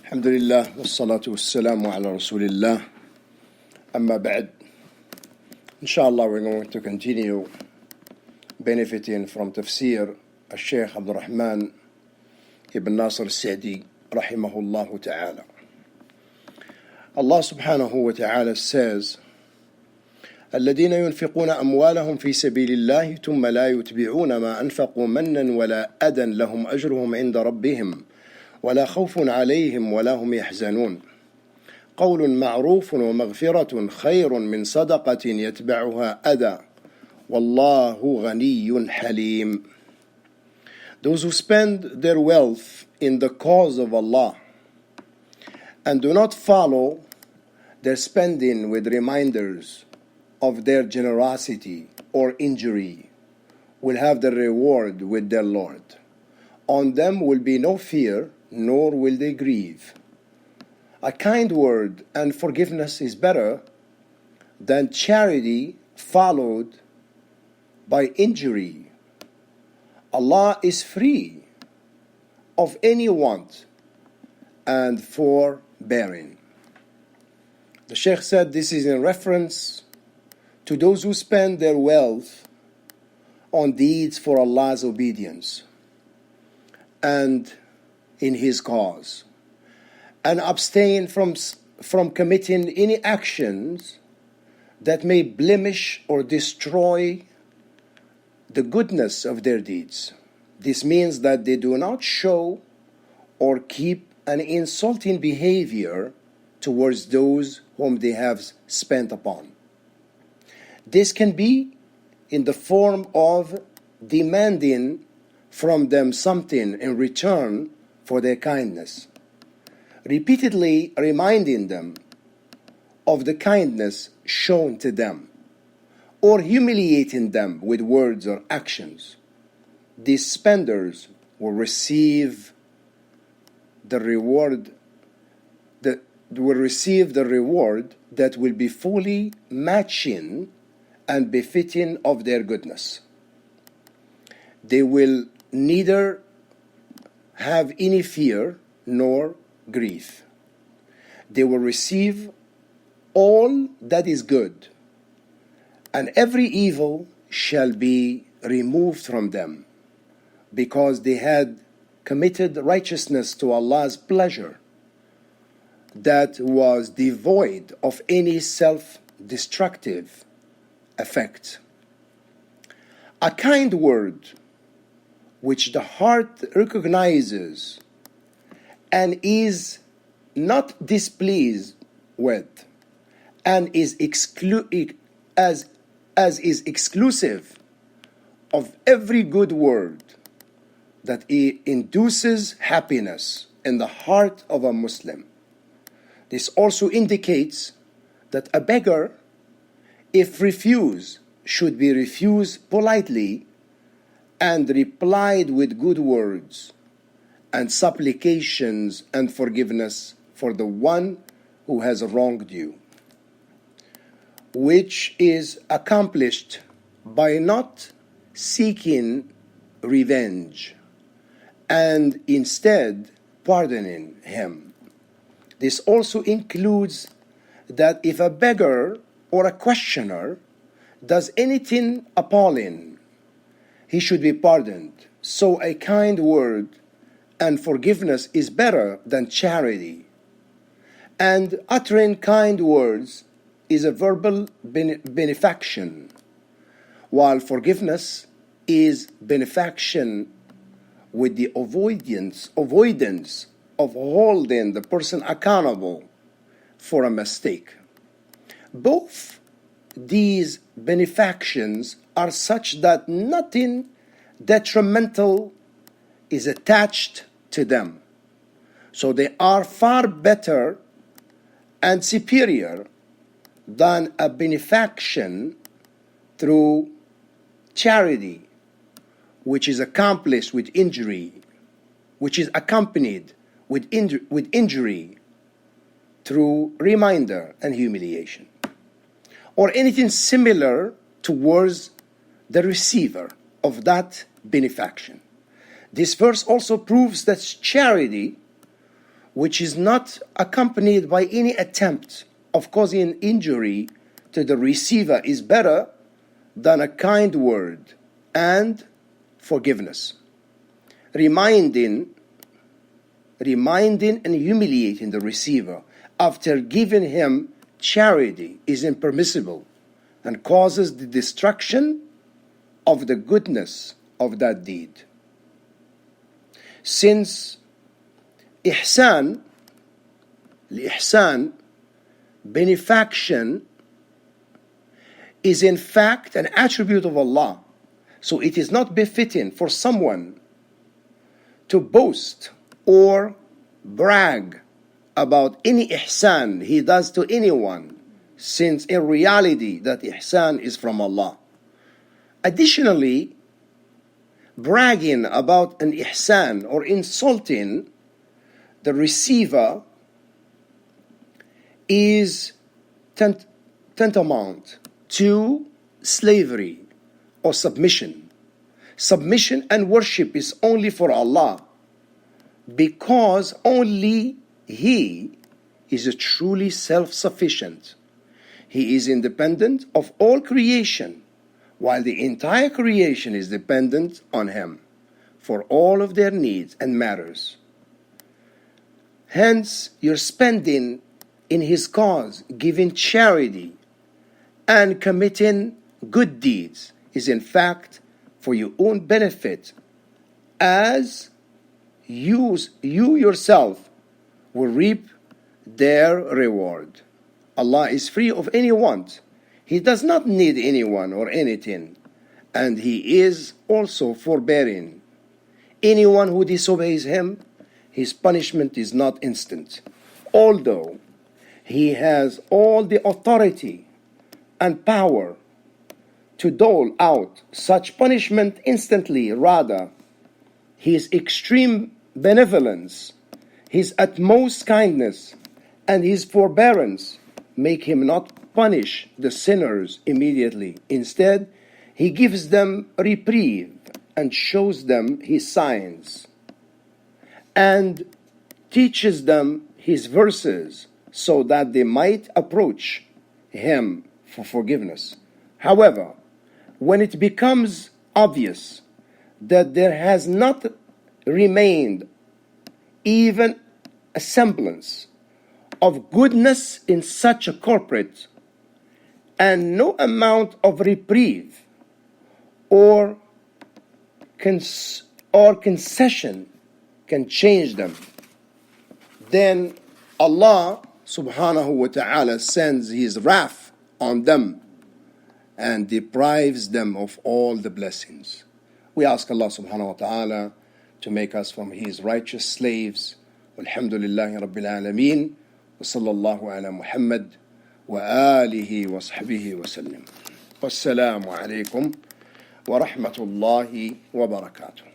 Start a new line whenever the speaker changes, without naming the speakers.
Alhamdulillah, wassalatu wassalamu ala Rasulillah. Amma ba'd. Inshallah, we're going to continue benefiting from Tafsir al-Shaykh Abdul Rahman ibn Nasr al-Sa'di, rahimahullah ta'ala. Allah subhanahu wa ta'ala says, الذين ينفقون أموالهم في سبيل الله ثم لا يتبعون ما أنفقوا منا ولا أذى لهم أجرهم عند ربهم ولا خوف عليهم ولا هم يحزنون قول معروف ومغفرة خير من صدقة يتبعها أذى والله غني حليم. Those who spend their wealth in the cause of Allah and do not follow their spending with reminders of their generosity or injury will have the reward with their Lord. On them will be no fear, nor will they grieve. A kind word and forgiveness is better than charity followed by injury. Allah is free of any want and forbearing. The Shaykh said this is in reference to those who spend their wealth on deeds for Allah's obedience and in His cause, and abstain from committing any actions that may blemish or destroy the goodness of their deeds. This means that they do not show or keep an insulting behavior towards those whom they have spent upon. This can be in the form of demanding from them something in return for their kindness, repeatedly reminding them of the kindness shown to them, or humiliating them with words or actions. These spenders will receive the reward that will be fully matching and befitting of their goodness. They will neither have any fear nor grief. They will receive all that is good, and every evil shall be removed from them, because they had committed righteousness to Allah's pleasure that was devoid of any self-destructive effect. A kind word which the heart recognizes and is not displeased with, and is exclusive of every good word that induces happiness in the heart of a Muslim. This also indicates that a beggar, if refused, should be refused politely and replied with good words and supplications and forgiveness for the one who has wronged you, which is accomplished by not seeking revenge and instead pardoning him. This also includes that if a beggar or a questioner does anything appalling, he should be pardoned. So a kind word and forgiveness is better than charity. And uttering kind words is a verbal benefaction, while forgiveness is benefaction with the avoidance of holding the person accountable for a mistake. Both these benefactions are such that nothing detrimental is attached to them. So they are far better and superior than a benefaction through charity, which is accomplished with injury, which is accompanied with injury through reminder and humiliation, or anything similar towards the receiver of that benefaction. This verse also proves that charity which is not accompanied by any attempt of causing injury to the receiver is better than a kind word and forgiveness. Reminding and humiliating the receiver after giving him charity is impermissible and causes the destruction of the goodness of that deed. Since ihsan, benefaction, is in fact an attribute of Allah, so it is not befitting for someone to boast or brag about any ihsan he does to anyone, since in reality that ihsan is from Allah. Additionally, bragging about an ihsan or insulting the receiver is tantamount to slavery or submission. Submission and worship is only for Allah, because only He is truly self-sufficient. He is independent of all creation, while the entire creation is dependent on Him for all of their needs and matters. Hence, your spending in His cause, giving charity, and committing good deeds is in fact for your own benefit, as you yourself will reap their reward. Allah is free of any want. He does not need anyone or anything, and He is also forbearing. Anyone who disobeys Him, his punishment is not instant, although He has all the authority and power to dole out such punishment instantly. Rather, His extreme benevolence, His utmost kindness, and His forbearance make Him not punish the sinners immediately. Instead, He gives them reprieve and shows them His signs and teaches them His verses so that they might approach Him for forgiveness. However, when it becomes obvious that there has not remained even a semblance of goodness in such a culprit, and no amount of reprieve or concession can change them, then Allah subhanahu wa ta'ala sends His wrath on them and deprives them of all the blessings. We ask Allah subhanahu wa ta'ala to make us from His righteous slaves. Walhamdulillahi Rabbil Alameen. Wa sallallahu ala Muhammad wa alihi wa sahbihi wa sallam. Wassalamu alaikum wa rahmatullahi wa barakatuh.